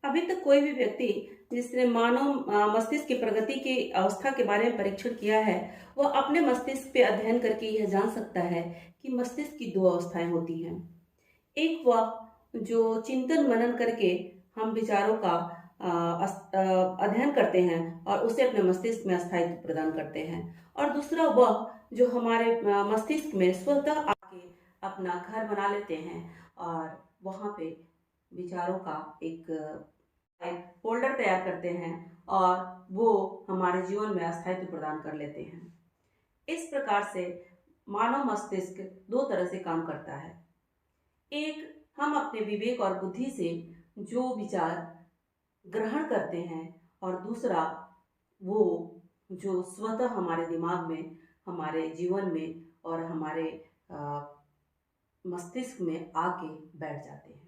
अभी तक कोई भी व्यक्ति जिसने मानव मस्तिष्क की प्रगति की अवस्था के बारे में परीक्षण किया है, वह अपने मस्तिष्क पे अध्ययन करके यह जान सकता है कि मस्तिष्क की दो अवस्थाएं होती हैं। एक वह जो चिंतन मनन करके हम विचारों का अध्ययन करते हैं और उसे अपने मस्तिष्क में स्थायित्व प्रदान करते हैं, और दूसरा वह जो हमारे मस्तिष्क में स्वतः आके अपना घर बना लेते हैं और वहां पे विचारों का एक फोल्डर तैयार करते हैं और वो हमारे जीवन में स्थायित्व प्रदान कर लेते हैं। इस प्रकार से मानव मस्तिष्क दो तरह से काम करता है। एक, हम अपने विवेक और बुद्धि से जो विचार ग्रहण करते हैं, और दूसरा वो जो स्वतः हमारे दिमाग में, हमारे जीवन में और हमारे मस्तिष्क में आके बैठ जाते हैं।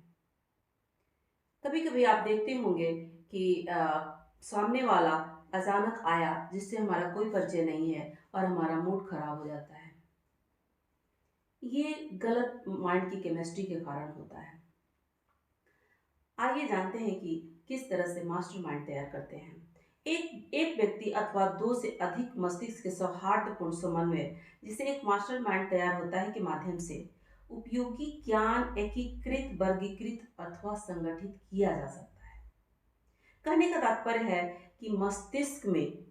कभी कभी आप देखते होंगे कि सामने वाला अचानक आया जिससे हमारा कोई परिचय नहीं है और हमारा मूड खराब हो जाता है। ये गलत माइंड की केमिस्ट्री के कारण होता है। आइए जानते हैं कि किस तरह से मास्टरमाइंड तैयार करते हैं। एक व्यक्ति अथवा दो से अधिक मस्तिष्क के सौहार्दपूर्ण समन्वय, जिसे एक मास्टरमाइंड तैयार होता है, के माध्यम से उपयोगी ज्ञान एकीकृत, वर्गीकृत अथवा संगठित किया जा सकता है। कहने का तात्पर्य है कि मस्तिष्क में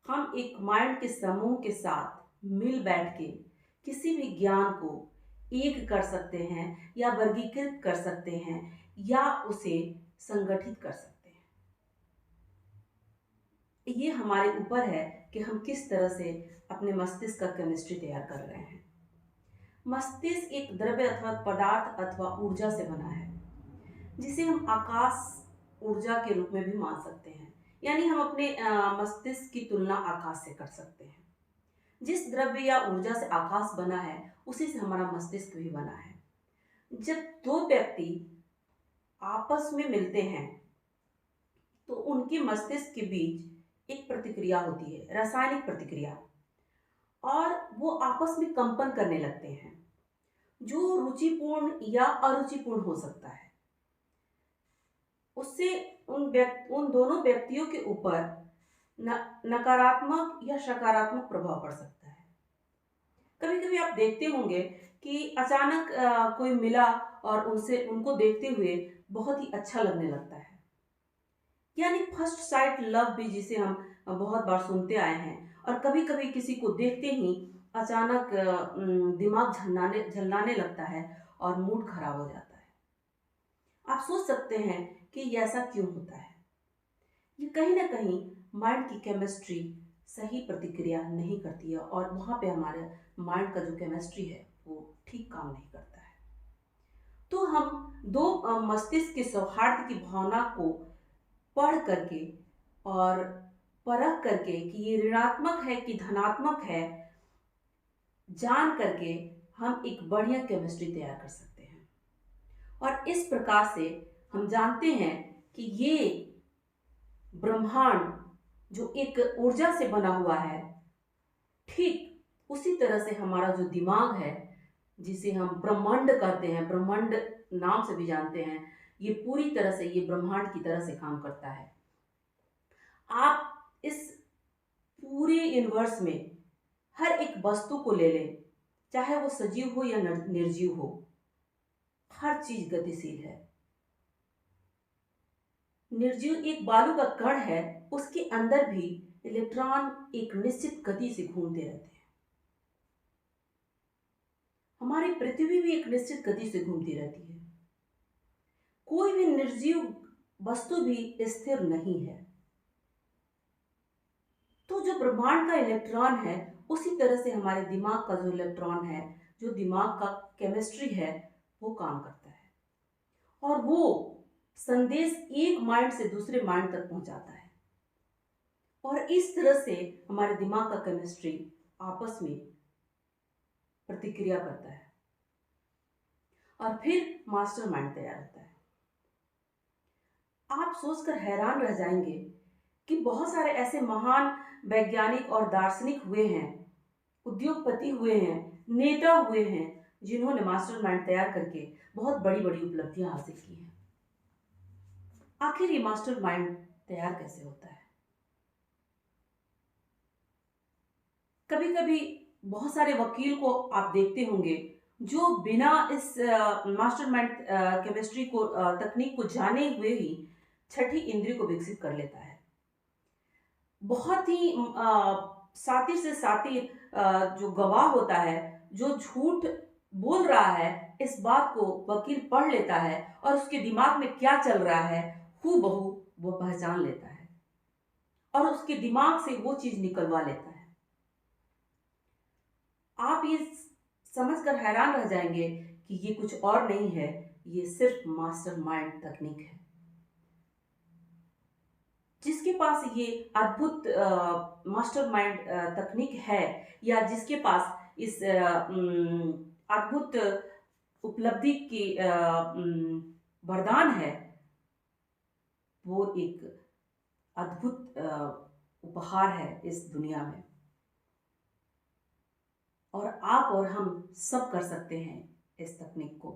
हम एक माइंड के समूह के साथ मिल बैठ के किसी भी ज्ञान को एक कर सकते हैं या वर्गीकृत कर सकते हैं या उसे संगठित कर सकते हैं। ये हमारे ऊपर है कि हम किस तरह से अपने मस्तिष्क का केमिस्ट्री तैयार कर रहे हैं। मस्तिष्क एक द्रव्य अथवा पदार्थ अथवा ऊर्जा से बना है, जिसे हम आकाश ऊर्जा के रूप में भी मान सकते हैं। यानी हम अपने मस्तिष्क की तुलना आकाश से कर सकते हैं। जिस द्रव्य या ऊर्जा से आकाश बना है, उसी से हमारा मस्तिष्क भी बना है। जब दो व्यक्ति आपस में मिलते हैं तो उनके मस्तिष्क के बीच एक प्रतिक्रिया होती है, रासायनिक प्रतिक्रिया, और वो आपस में कंपन करने लगते हैं, जो रुचिपूर्ण या अरुचिपूर्ण हो सकता है। उससे उन दोनों व्यक्तियों के ऊपर नकारात्मक या सकारात्मक प्रभाव पड़ सकता है। कभी कभी आप देखते होंगे कि अचानक कोई मिला और उनको देखते हुए बहुत ही अच्छा लगने लगता है। यानी फर्स्ट साइट लव भी, जिसे हम बहुत बार सुनते आए हैं, और कभी कभी किसी को देखते ही अचानक दिमाग झल्लाने लगता है और मूड खराब हो जाता है। आप सोच सकते हैं कि ये ऐसा क्यों होता है। ये कहीं ना कहीं माइंड की केमिस्ट्री सही प्रतिक्रिया नहीं करती है, और वहाँ पे हमारे माइंड का जो केमिस्ट्री है वो ठीक काम नहीं करता है। तो हम दो मस्तिष्क के सौहार्द की भावना को पढ़ करके और परख करके कि ये ऋणात्मक है कि धनात्मक है, जान करके हम एक बढ़िया केमिस्ट्री तैयार कर सकते हैं। और इस प्रकार से हम जानते हैं कि ये ब्रह्मांड जो एक ऊर्जा से बना हुआ है, ठीक उसी तरह से हमारा जो दिमाग है, जिसे हम ब्रह्मांड कहते हैं, ब्रह्मांड नाम से भी जानते हैं, ये पूरी तरह से ये ब्रह्मांड की तरह से काम करता है। आप इस पूरे यूनिवर्स में हर एक वस्तु को ले लें, चाहे वो सजीव हो या निर्जीव हो, हर चीज गतिशील है। निर्जीव एक बालू का कण है, उसके अंदर भी इलेक्ट्रॉन एक निश्चित गति से घूमते रहते हैं। हमारी पृथ्वी भी एक निश्चित गति से घूमती रहती है। कोई भी निर्जीव वस्तु भी स्थिर नहीं है। तो जो ब्रह्मांड का इलेक्ट्रॉन है, उसी तरह से हमारे दिमाग का जो इलेक्ट्रॉन है, जो दिमाग का केमिस्ट्री है, वो काम करता है, और वो संदेश एक माइंड से दूसरे माइंड तक पहुंचाता है, और इस तरह से हमारे दिमाग का केमिस्ट्री आपस में प्रतिक्रिया करता है, और फिर मास्टरमाइंड तैयार होता है। आप सोचकर हैरान रह जाएंगे कि बहुत सारे ऐसे महान वैज्ञानिक और दार्शनिक हुए हैं, उद्योगपति हुए हैं, नेता हुए हैं, जिन्होंने मास्टरमाइंड तैयार करके बहुत बड़ी बड़ी उपलब्धियां हासिल की हैं। आखिर ये मास्टरमाइंड तैयार कैसे होता है? कभी-कभी बहुत सारे वकील को आप देखते होंगे, जो बिना इस मास्टरमाइंड केमिस्ट्री को तकनीक को जाने हुए ही छठी इंद्रिय को विकसित कर लेता है। बहुत ही शातिर से शातिर जो गवाह होता है, जो झूठ बोल रहा है, इस बात को वकील पढ़ लेता है और उसके दिमाग में क्या चल रहा है, हूबहू वो पहचान लेता है और उसके दिमाग से वो चीज़ निकलवा लेता है। आप ये समझकर हैरान रह जाएँगे कि ये कुछ और नहीं है, ये सिर्फ़ मास्टरमाइंड तकनीक है। जिसके पास ये अद्भुत मास्टरमाइंड तकनीक है या जिसके पास इस अद्भुत उपलब्धि की वरदान है, वो एक अद्भुत उपहार है इस दुनिया में और आप और हम सब कर सकते हैं इस तकनीक को।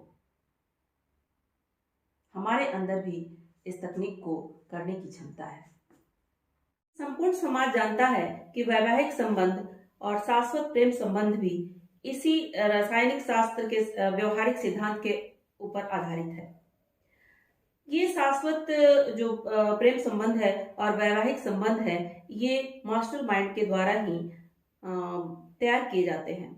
हमारे अंदर भी इस तकनीक को करने की क्षमता है। संपूर्ण समाज जानता है कि वैवाहिक संबंध और शाश्वत प्रेम संबंध भी इसी रासायनिक शास्त्र के व्यवहारिक सिद्धांत के ऊपर आधारित है। ये शाश्वत जो प्रेम संबंध है और वैवाहिक संबंध है, ये मास्टरमाइंड के द्वारा ही तैयार किए जाते हैं।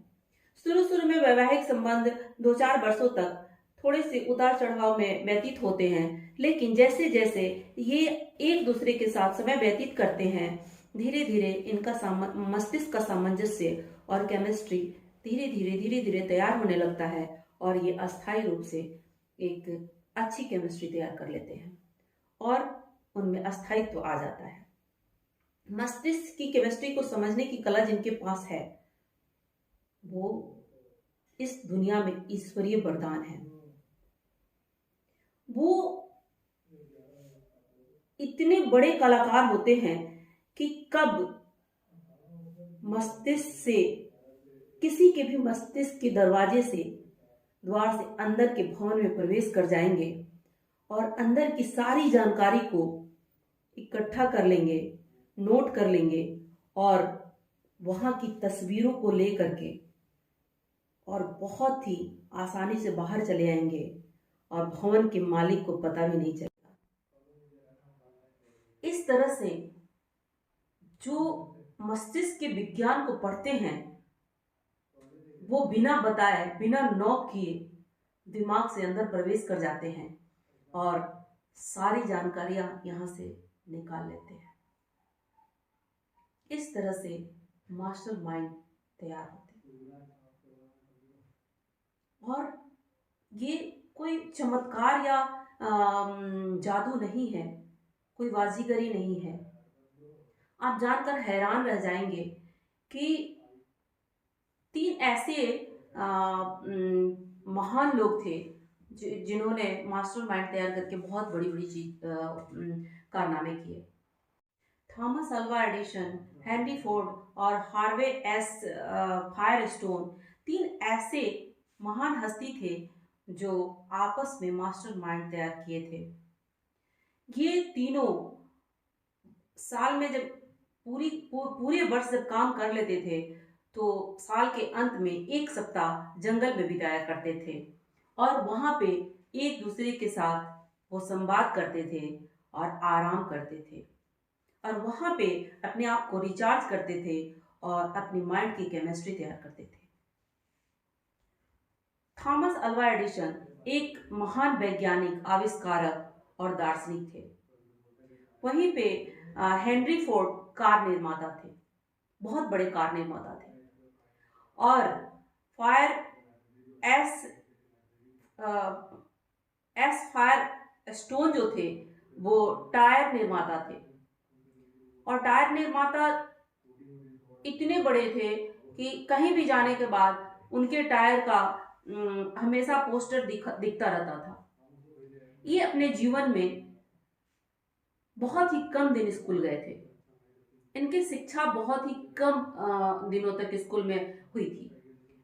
शुरू-शुरू में वैवाहिक संबंध 2-4 वर्षों तक थोड़े से उतार-चढ़ाव में व्यतीत होते हैं, लेकिन जैसे-जैसे ये एक दूसरे के साथ समय व्यतीत करते हैं, धीरे-धीरे इनका मस्तिष्क का सामंजस्य और केमिस्ट्री धीरे-धीरे तैयार होने लगता है और ये अस्थायी रूप से एक अच्छी केमिस्ट्री तैयार कर लेते हैं और उनमें अस्थायित्व आ जाता है। मस्तिष्क की केमिस्ट्री को समझने की कला जिनके पास है, वो इस दुनिया में ईश्वरीय वरदान है। वो इतने बड़े कलाकार होते हैं कि कब मस्तिष्क से किसी के भी मस्तिष्क के द्वार से अंदर के भवन में प्रवेश कर जाएंगे और अंदर की सारी जानकारी को इकट्ठा कर लेंगे, नोट कर लेंगे और वहां की तस्वीरों को लेकर के और बहुत ही आसानी से बाहर चले आएंगे और भवन के मालिक को पता भी नहीं चलेगा। इस तरह से जो मस्तिष्क के विज्ञान को पढ़ते हैं, वो बिना बताए, बिना नॉक किए दिमाग से अंदर प्रवेश कर जाते हैं और सारी जानकारियां यहां से निकाल लेते हैं। इस तरह से मास्टरमाइंड तैयार होते हैं और ये कोई चमत्कार या जादू नहीं है, कोई बाजीगरी नहीं है। आप जानकर हैरान रह जाएंगे कि 3 ऐसे महान लोग थे जिन्होंने मास्टरमाइंड तैयार करके बहुत बड़ी-बड़ी चीज कारनामे किए। Thomas Alva Edison, Henry Ford और हार्वे एस फायरस्टोन 3 ऐसे महान हस्ती थे जो आपस में मास्टरमाइंड तैयार किए थे। ये तीनों साल में जब पूरे वर्ष जब काम कर लेते थे, तो साल के अंत में 1 सप्ताह जंगल में बिताया करते थे और वहाँ पे एक दूसरे के साथ वो संवाद करते थे और आराम करते थे और वहाँ पे अपने आप को रिचार्ज करते थे और अपनी माइंड की केमिस्ट्री तैयार करते थे। थॉमस अल्वा एडिसन एक महान वैज्ञानिक, आविष्कारक और दार्शनिक थे। वहीं पे हेनरी फोर्ड कार निर्माता थे, बहुत बड़े कार निर्माता थे और फायर एस फायर स्टोन जो थे वो टायर निर्माता थे और टायर निर्माता इतने बड़े थे कि कहीं भी जाने के बाद उनके टायर का हमेशा पोस्टर दिखता रहता था। ये अपने जीवन में बहुत ही कम दिन स्कूल गए थे। इनकी शिक्षा बहुत ही कम दिनों तक स्कूल में हुई थी,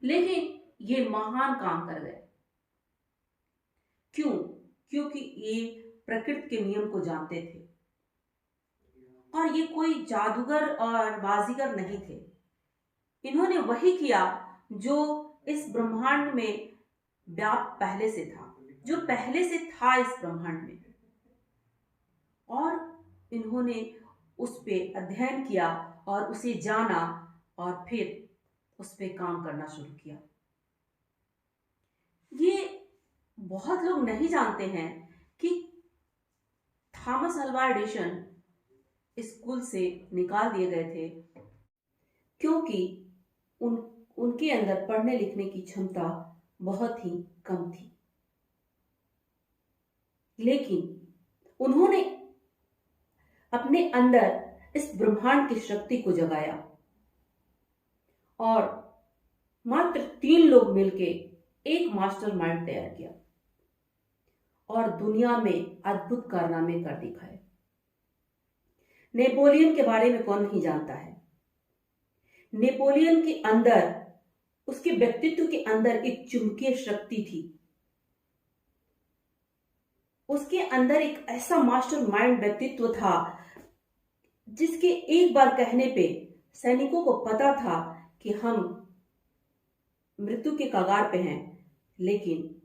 लेकिन ये महान काम कर गए। क्यों? क्योंकि ये प्रकृति के नियम को जानते थे। और ये कोई जादूगर और बाजीगर नहीं थे। इन्होंने वही किया जो इस ब्रह्मांड में व्याप्त पहले से था, जो पहले से था इस ब्रह्मांड में। और इन्होंने उस पे अध्ययन किया और उसे जाना और फिर उस पे काम करना शुरू किया। ये बहुत लोग नहीं जानते हैं कि थॉमस अल्वा एडिशन स्कूल से निकाल दिए गए थे क्योंकि उनके अंदर पढ़ने लिखने की क्षमता बहुत ही कम थी। लेकिन उन्होंने अपने अंदर इस ब्रह्मांड की शक्ति को जगाया और मात्र 3 लोग मिलके एक मास्टर माइंड तैयार किया और दुनिया में अद्भुत कारनामे कर दिखाए। नेपोलियन के बारे में कौन नहीं जानता है। नेपोलियन के अंदर, उसके व्यक्तित्व के अंदर एक चुंबकीय शक्ति थी। उसके अंदर एक ऐसा मास्टर माइंड व्यक्तित्व था जिसके एक बार कहने पे सैनिकों को पता था कि हम मृत्यु के कगार पे हैं, लेकिन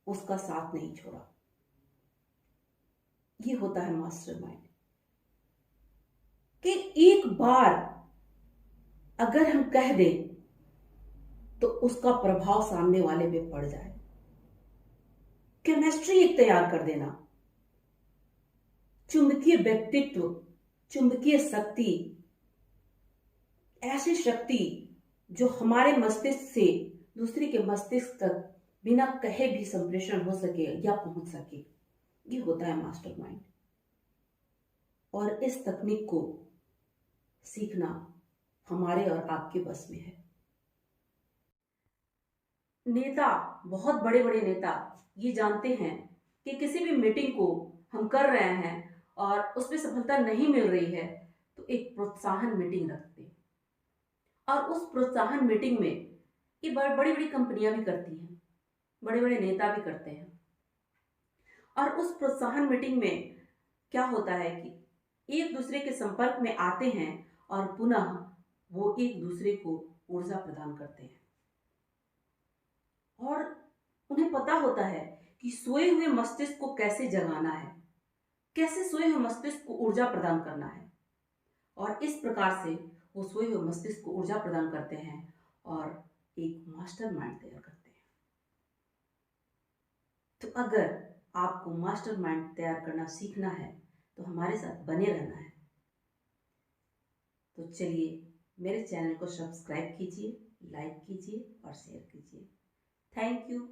उसका साथ नहीं छोड़ा। ये होता है मास्टर माइंड कि एक बार अगर हम कह दें तो उसका प्रभाव सामने वाले पे पड़ जाए। केमिस्ट्री एक तैयार कर देना, चुंबकीय व्यक्तित्व, चुंबकीय शक्ति, ऐसी शक्ति जो हमारे मस्तिष्क से दूसरे के मस्तिष्क तक बिना कहे भी संप्रेषण हो सके या पहुंच सके। ये होता है मास्टर माइंड। और इस तकनीक को सीखना हमारे और आपके बस में है। नेता, बहुत बड़े बड़े नेता ये जानते हैं कि किसी भी मीटिंग को हम कर रहे हैं और उसमें सफलता नहीं मिल रही है तो एक प्रोत्साहन मीटिंग रखते हैं। और उस प्रोत्साहन मीटिंग में ये बड़ी बड़ी कंपनियां भी करती हैं, बड़े बड़े नेता भी करते हैं। और उस प्रोत्साहन मीटिंग में क्या होता है कि एक दूसरे के संपर्क में आते हैं और पुनः वो एक दूसरे को ऊर्जा प्रदान करते हैं। और उन्हें पता होता है कि सोए हुए मस्तिष्क को कैसे जगाना है, कैसे सोए हुए मस्तिष्क को ऊर्जा प्रदान करना है। और इस प्रकार से वो सोए हुए मस्तिष्क को ऊर्जा प्रदान करते हैं और एक मास्टर माइंड तैयार करते हैं। तो अगर आपको मास्टर माइंड तैयार करना सीखना है तो हमारे साथ बने रहना है। तो चलिए, मेरे चैनल को सब्सक्राइब कीजिए, लाइक कीजिए और शेयर कीजिए। Thank you.